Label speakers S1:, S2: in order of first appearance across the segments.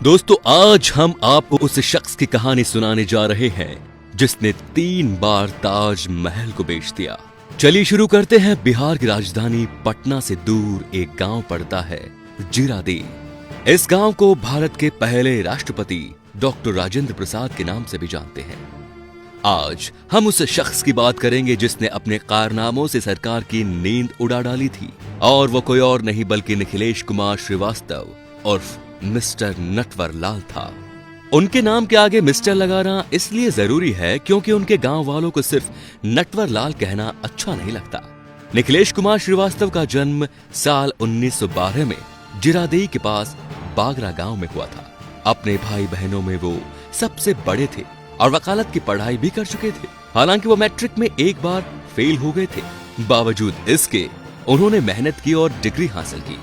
S1: दोस्तों, आज हम आपको उस शख्स की कहानी सुनाने जा रहे हैं जिसने 3 बार ताज महल को बेच दिया। चलिए शुरू करते हैं। बिहार की राजधानी पटना से दूर एक गांव पड़ता है जीरादेई। इस गांव को भारत के पहले राष्ट्रपति डॉक्टर राजेंद्र प्रसाद के नाम से भी जानते हैं। आज हम उस शख्स की बात करेंगे जिसने अपने कारनामों से सरकार की नींद उड़ा डाली थी, और वो कोई और नहीं बल्कि निखिलेश कुमार श्रीवास्तव उर्फ मिस्टर नटवरलाल था। उनके नाम के आगे मिस्टर लगाना इसलिए जरूरी है क्योंकि उनके गांव वालों को सिर्फ नटवरलाल कहना अच्छा नहीं लगता। निखिलेश कुमार श्रीवास्तव का जन्म साल 1912 में जीरादेई के पास बागरा गांव में हुआ था। अपने भाई बहनों में वो सबसे बड़े थे और वकालत की पढ़ाई भी कर चुके थे। हालांकि वो मैट्रिक में एक बार फेल हो गए थे। बावजूद इसके उन्होंने मेहनत की और डिग्री हासिल की।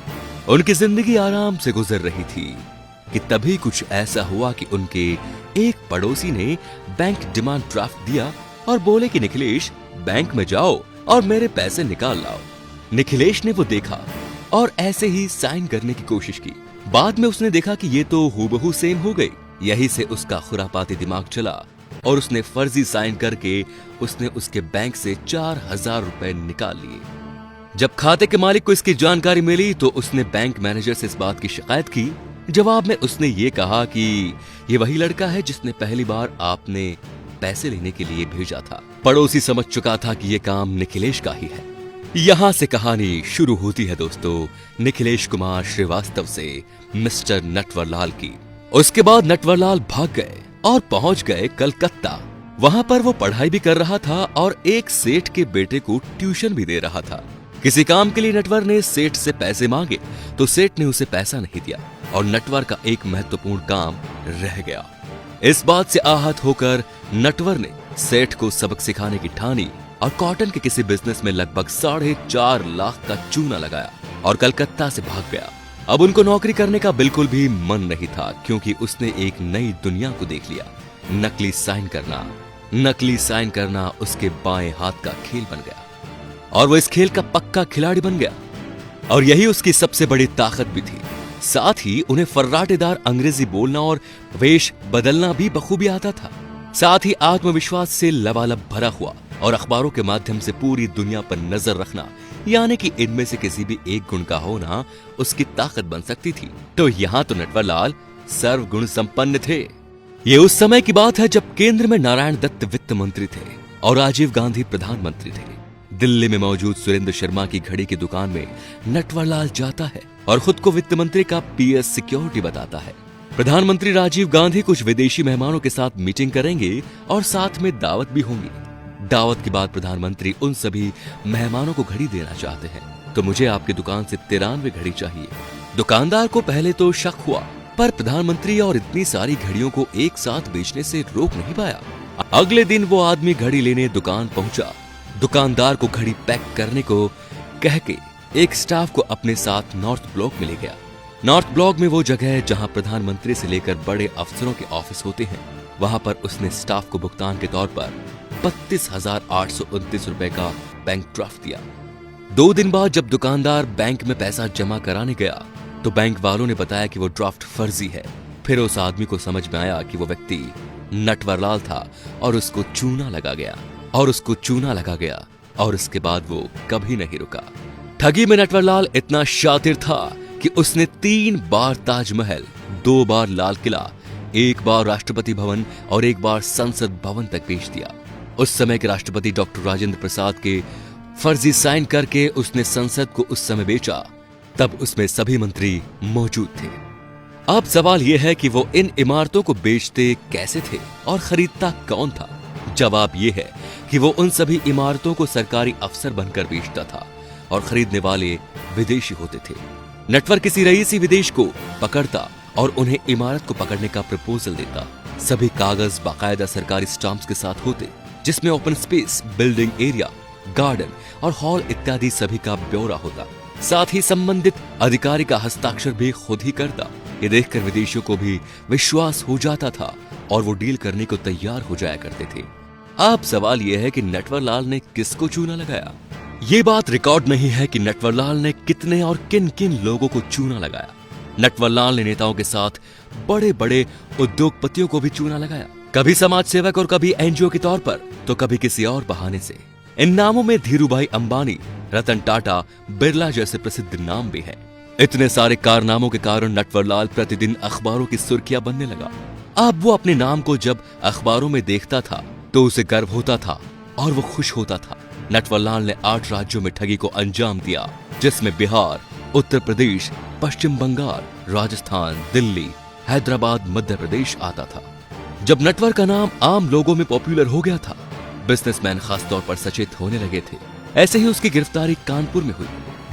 S1: उनकी जिंदगी आराम से गुजर रही थी कि तभी कुछ ऐसा हुआ कि उनके एक पड़ोसी ने बैंक डिमांड ड्राफ्ट दिया और बोले कि निखिलेश, बैंक में जाओ और मेरे पैसे निकाल लाओ। निखिलेश ने वो देखा और ऐसे ही साइन करने की कोशिश की। बाद में उसने देखा कि ये तो हूबहू सेम हो गई। यही से उसका खुरापाती दिमाग चला और उसने फर्जी साइन करके उसने उसके बैंक से 4,000 रुपए निकाल लिए। जब खाते के मालिक को इसकी जानकारी मिली तो उसने बैंक मैनेजर से इस बात की शिकायत की। जवाब में उसने ये कहा कि ये वही लड़का है जिसने पहली बार आपने पैसे लेने के लिए भेजा था। पड़ोसी समझ चुका था कि ये काम निखिलेश का ही है। यहां से कहानी शुरू होती है दोस्तों, निखिलेश कुमार श्रीवास्तव से मिस्टर नटवरलाल की। उसके बाद नटवरलाल भाग गए और पहुंच गए कलकत्ता। वहां पर वो पढ़ाई भी कर रहा था और एक सेठ के बेटे को ट्यूशन भी दे रहा था। किसी काम के लिए नटवर ने सेठ से पैसे मांगे तो सेठ ने उसे पैसा नहीं दिया और नटवर का एक महत्वपूर्ण काम रह गया। इस बात से आहत होकर नटवर ने सेठ को सबक सिखाने की ठानी और कॉटन के किसी बिजनेस में लगभग 4.5 लाख का चूना लगाया और कलकत्ता से भाग गया। अब उनको नौकरी करने का बिल्कुल भी मन नहीं था क्योंकि उसने एक नई दुनिया को देख लिया। नकली साइन करना उसके बाएं हाथ का खेल बन गया और वो इस खेल का पक्का खिलाड़ी बन गया। और यही उसकी सबसे बड़ी ताकत भी थी। साथ ही उन्हें फर्राटेदार अंग्रेजी बोलना और वेश बदलना भी बखूबी आता था। साथ ही आत्मविश्वास से लबालब भरा हुआ और अखबारों के माध्यम से पूरी दुनिया पर नजर रखना, यानी कि इनमें से किसी भी एक गुण का होना उसकी ताकत बन सकती थी। तो यहाँ तो नटवरलाल सर्वगुण संपन्न थे। ये उस समय की बात है जब केंद्र में नारायण दत्त वित्त मंत्री थे और राजीव गांधी प्रधानमंत्री थे। दिल्ली में मौजूद सुरेंद्र शर्मा की घड़ी की दुकान में नटवरलाल जाता है और खुद को वित्त मंत्री का पीएस सिक्योरिटी बताता है। प्रधानमंत्री राजीव गांधी कुछ विदेशी मेहमानों के साथ मीटिंग करेंगे और साथ में दावत भी होंगी। दावत के बाद प्रधानमंत्री उन सभी मेहमानों को घड़ी देना चाहते हैं, तो मुझे आपकी दुकान से 93 घड़ी चाहिए। दुकानदार को पहले तो शक हुआ, पर प्रधानमंत्री और इतनी सारी घड़ियों को एक साथ बेचने से रोक नहीं पाया। अगले दिन वो आदमी घड़ी लेने दुकान पहुंचा। दुकानदार को घड़ी पैक करने को कह के एक स्टाफ को अपने साथ नॉर्थ ब्लॉक में ले गया। नॉर्थ ब्लॉक में वो जगह है जहां प्रधानमंत्री से लेकर बड़े अफसरों के ऑफिस होते हैं। वहां पर उसने स्टाफ को भुगतान के तौर पर 32,829 रुपए का बैंक ड्राफ्ट दिया। 2 दिन बाद जब दुकानदार बैंक में पैसा जमा कराने गया तो बैंक वालों ने बताया कि वो ड्राफ्ट फर्जी है। फिर उस आदमी को समझ में आया कि वो व्यक्ति नटवरलाल था और उसको चूना लगा गया और उसके बाद वो कभी नहीं रुका। ठगी में नटवरलाल इतना शातिर था कि उसने 3 बार ताजमहल, 2 बार लाल किला, 1 बार राष्ट्रपति भवन और 1 बार संसद भवन तक बेच दिया। उस समय के राष्ट्रपति डॉक्टर राजेंद्र प्रसाद के फर्जी साइन करके उसने संसद को उस समय बेचा। तब उसमें सभी मंत्री मौजूद थे। अब सवाल यह है कि वो इन इमारतों को बेचते कैसे थे और खरीदता कौन था? जवाब यह है कि वो उन सभी इमारतों को सरकारी अफसर बनकर बेचता था और खरीदने वाले विदेशी होते थे। नटवर किसी रईसी विदेश को पकड़ता और उन्हें इमारत को पकड़ने का प्रपोजल देता। सभी कागज बाकायदा सरकारी स्टाम्प्स के साथ होते जिसमें open space, building area, garden और हॉल इत्यादि सभी का ब्यौरा होता। साथ ही संबंधित अधिकारी का हस्ताक्षर भी खुद ही करता। ये देखकर विदेशियों को भी विश्वास हो जाता था और वो डील करने को तैयार हो जाया करते थे। अब सवाल यह है कि नटवरलाल ने किसको चूना लगाया। ये बात रिकॉर्ड नहीं है कि नटवरलाल ने कितने और किन किन लोगों को चूना लगाया। नटवरलाल ने नेताओं के साथ बड़े बड़े उद्योगपतियों को भी चूना लगाया, कभी समाज सेवक और कभी एनजीओ के तौर पर, तो कभी किसी और बहाने से। इन नामों में धीरूभाई अंबानी, रतन टाटा, बिरला जैसे प्रसिद्ध नाम भी हैं। इतने सारे कारनामों के कारण नटवरलाल प्रतिदिन अखबारों की सुर्खियां बनने लगा। अब वो अपने नाम को जब अखबारों में देखता था तो उसे गर्व होता था और वो खुश होता था। नटवरलाल ने 8 राज्यों में ठगी को अंजाम दिया, जिसमें बिहार, उत्तर प्रदेश, पश्चिम बंगाल, राजस्थान, दिल्ली, हैदराबाद, मध्य प्रदेश आता था। जब नटवर का नाम आम लोगों में पॉपुलर हो गया था, बिजनेसमैन खासतौर पर सचेत होने लगे थे। ऐसे ही उसकी गिरफ्तारी कानपुर में हुई,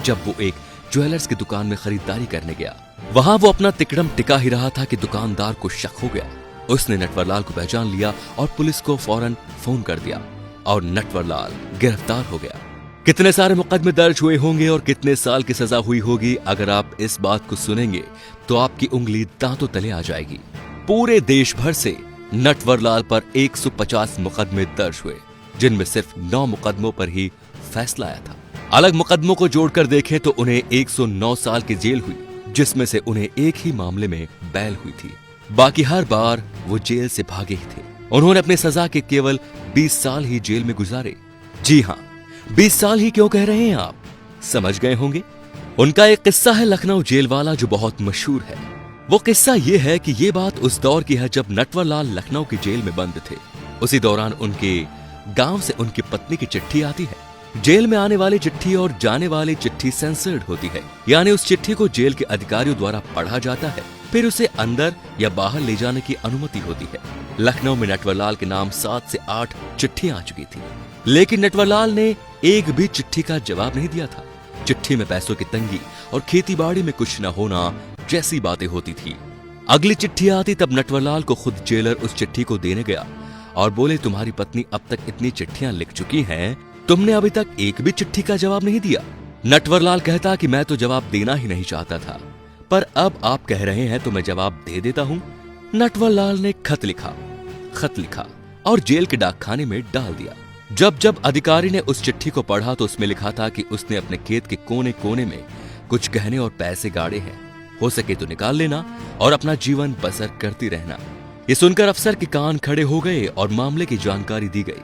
S1: जब वो एक ज्वेलर्स की दुकान में खरीदारी करने गया। वहां वो अपना तिकड़म टिका ही रहा था कि दुकानदार को शक हो गया। उसने नटवरलाल को पहचान लिया और पुलिस को फौरन फोन कर दिया और नटवरलाल गिरफ्तार हो गया। कितने सारे मुकदमे दर्ज हुए होंगे और कितने साल की सजा हुई होगी, अगर आप इस बात को सुनेंगे तो आपकी उंगली दांतों तले आ जाएगी। पूरे देश भर से नटवरलाल पर 150 मुकदमे दर्ज हुए, जिनमें सिर्फ 9 मुकदमों पर ही फैसला आया था। अलग मुकदमों को जोड़कर देखें तो उन्हें 109 साल की जेल हुई, जिसमें से उन्हें एक ही मामले में बैल हुई थी। बाकी हर बार वो जेल से भागे ही थे। उन्होंने अपने सजा के केवल 20 साल ही जेल में गुजारे। जी हाँ, 20 साल ही क्यों कह रहे हैं आप, समझ गए होंगे। उनका एक किस्सा है लखनऊ जेल वाला, जो बहुत मशहूर है। वो किस्सा ये है कि ये बात उस दौर की है जब नटवरलाल लखनऊ की जेल में बंद थे। उसी दौरान उनके गांव से उनकी पत्नी की चिट्ठी आती है। जेल में आने वाली चिट्ठी और जाने वाली चिट्ठी सेंसर्ड होती है, यानी उस चिट्ठी को जेल के अधिकारियों द्वारा पढ़ा जाता है, फिर उसे अंदर या बाहर ले जाने की अनुमति होती है। लखनऊ में नटवरलाल के नाम 7 से 8 चिट्ठियां आ चुकी थी, लेकिन नटवरलाल ने एक भी चिट्ठी का जवाब नहीं दिया था। चिट्ठी में पैसों की तंगी और खेतीबाड़ी में कुछ न होना जैसी बातें होती थी। अगली चिट्ठी आती तब नटवरलाल को खुद जेलर उस चिट्ठी को देने गया और बोले, तुम्हारी पत्नी अब तक इतनी चिट्ठियां लिख चुकी हैं, तुमने अभी तक एक भी चिट्ठी का जवाब नहीं दिया। नटवरलाल कहता कि मैं तो जवाब देना ही नहीं चाहता था, पर अब आप कह रहे हैं तो मैं जवाब दे देता हूं। नटवरलाल ने खत लिखा और जेल के डाकखाने में डाल दिया। जब अधिकारी ने उस चिट्ठी को पढ़ा तो उसमें लिखा था कि उसने अपने खेत के कोने कोने में कुछ गहने और पैसे गाड़े हैं, हो सके तो निकाल लेना और अपना जीवन बसर करती रहना। ये सुनकर अफसर के कान खड़े हो गए और मामले की जानकारी दी गई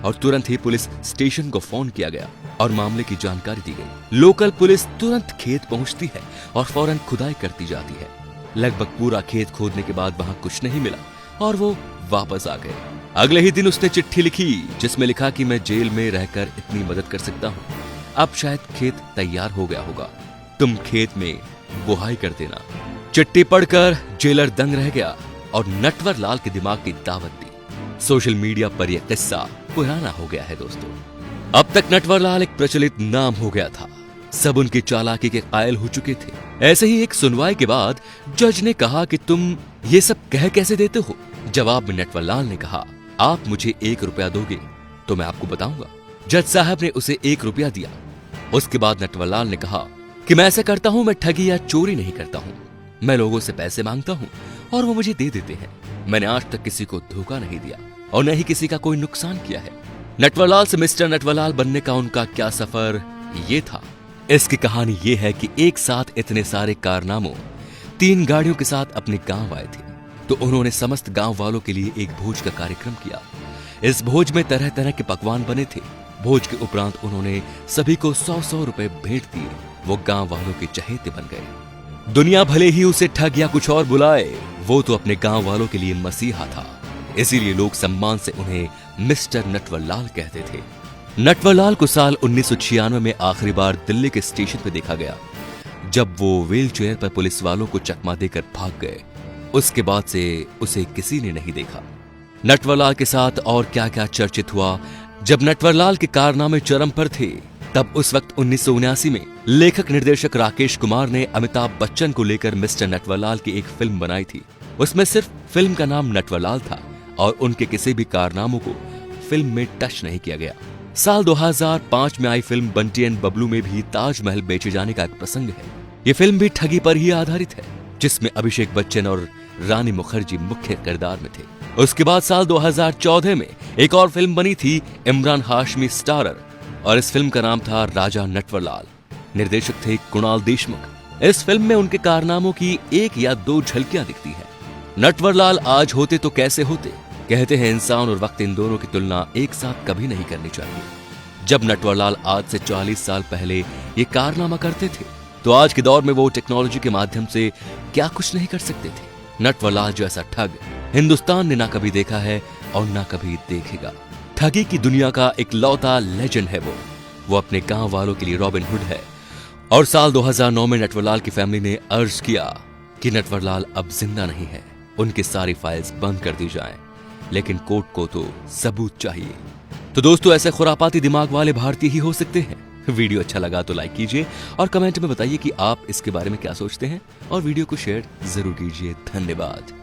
S1: और तुरंत ही पुलिस स्टेशन को फोन किया गया और मामले की जानकारी दी गई। लोकल पुलिस तुरंत खेत पहुंचती है और फौरन खुदाई करती जाती है। लगभग पूरा खेत खोदने के बाद वहां कुछ नहीं मिला और वो वापस आ गए। अगले ही दिन उसने चिट्ठी लिखी जिसमें लिखा कि मैं जेल में रहकर इतनी मदद कर सकता हूँ, अब शायद खेत तैयार हो गया होगा, तुम खेत में बुहाई कर देना। चिट्ठी पढ़कर जेलर दंग रह गया और नटवरलाल के दिमाग की दावत दी। सोशल मीडिया पर यह किस्सा पुराना हो गया है दोस्तों। अब तक नटवरलाल एक प्रचलित नाम हो गया था, सब उनकी चालाकी के कायल हो चुके थे। ऐसे ही एक सुनवाई के बाद जज ने कहा कि तुम ये सब कह कैसे देते हो। जवाब में नटवरलाल ने कहा, आप मुझे 1 रुपया दोगे तो मैं आपको बताऊंगा। जज साहब ने उसे 1 रुपया दिया। उसके बाद नटवरलाल ने कहा कि मैं ऐसा करता हूं, मैं ठगी या चोरी नहीं करता हूं, मैं लोगों से पैसे मांगता हूं और वो मुझे दे देते हैं। मैंने आज तक किसी को धोखा नहीं दिया और न ही किसी का कोई नुकसान किया है। नटवरलाल से मिस्टर नटवरलाल बनने का उनका क्या सफर ये था। इसकी कहानी ये है कि एक साथ इतने सारे कारनामों 3 गाड़ियों के साथ अपने गांव आए थे, तो उन्होंने समस्त गांव वालों के लिए एक भोज का कार्यक्रम किया। इस भोज में तरह तरह के पकवान बने थे। भोज के उपरांत उन्होंने सभी को 100-100 रुपए भेंट दिए। वो गांव वालों के चहेते बन गए। दुनिया भले ही उसे ठग या कुछ और बुलाए, वो तो अपने गांव वालों के लिए मसीहा था, इसीलिए लोग सम्मान से उन्हें मिस्टर नटवरलाल कहते थे। नटवरलाल को साल 1996 में आखिरी बार दिल्ली के स्टेशन पर देखा गया, जब वो व्हील चेयर पर पुलिस वालों को चकमा देकर भाग गए। उसके बाद से उसे किसी ने नहीं देखा। नटवरलाल के साथ और क्या क्या चर्चित हुआ। जब नटवरलाल के कारनामे चरम पर थे, तब उस वक्त 1979 में लेखक निर्देशक राकेश कुमार ने अमिताभ बच्चन को लेकर मिस्टर नटवरलाल की एक फिल्म बनाई थी। उसमें सिर्फ फिल्म का नाम नटवरलाल था और उनके किसी भी कारनामों को फिल्म में टच नहीं किया गया। साल 2005 में आई फिल्म बंटी एंड बबलू में भी ताजमहल बेचे जाने का एक प्रसंग है। ये फिल्म भी ठगी पर ही आधारित है, जिसमें अभिषेक बच्चन और रानी मुखर्जी मुख्य किरदार में थे। उसके बाद साल 2014 में एक और फिल्म बनी थी, इमरान हाशमी स्टारर, और इस फिल्म का नाम था राजा नटवरलाल। निर्देशक थे कुणाल देशमुख। इस फिल्म में उनके कारनामों की एक या दो झलकियां दिखती हैं। नटवरलाल आज होते तो कैसे होते। कहते हैं इंसान और वक्त इन दोनों की तुलना एक साथ कभी नहीं करनी चाहिए। जब नटवरलाल आज से 40 साल पहले ये कारनामा करते थे तो आज के दौर में वो टेक्नोलॉजी के माध्यम से क्या कुछ नहीं कर सकते थे। नटवरलाल जैसा ठग हिंदुस्तान ने ना कभी देखा है और ना कभी देखेगा। ठगी की दुनिया का एक लौता लेजेंड है वो अपने गांव वालों के लिए रॉबिन हुड है। और साल 2009 में नटवरलाल की फैमिली ने अर्ज किया कि नटवरलाल अब जिंदा नहीं है, उनकी सारी फाइल्स बंद कर दी जाएं, लेकिन कोर्ट को तो सबूत चाहिए। तो दोस्तों, ऐसे खुरापाती दिमाग वाले भारतीय ही हो सकते हैं। वीडियो अच्छा लगा तो लाइक कीजिए और कमेंट में बताइए कि आप इसके बारे में क्या सोचते हैं और वीडियो को शेयर जरूर कीजिए। धन्यवाद।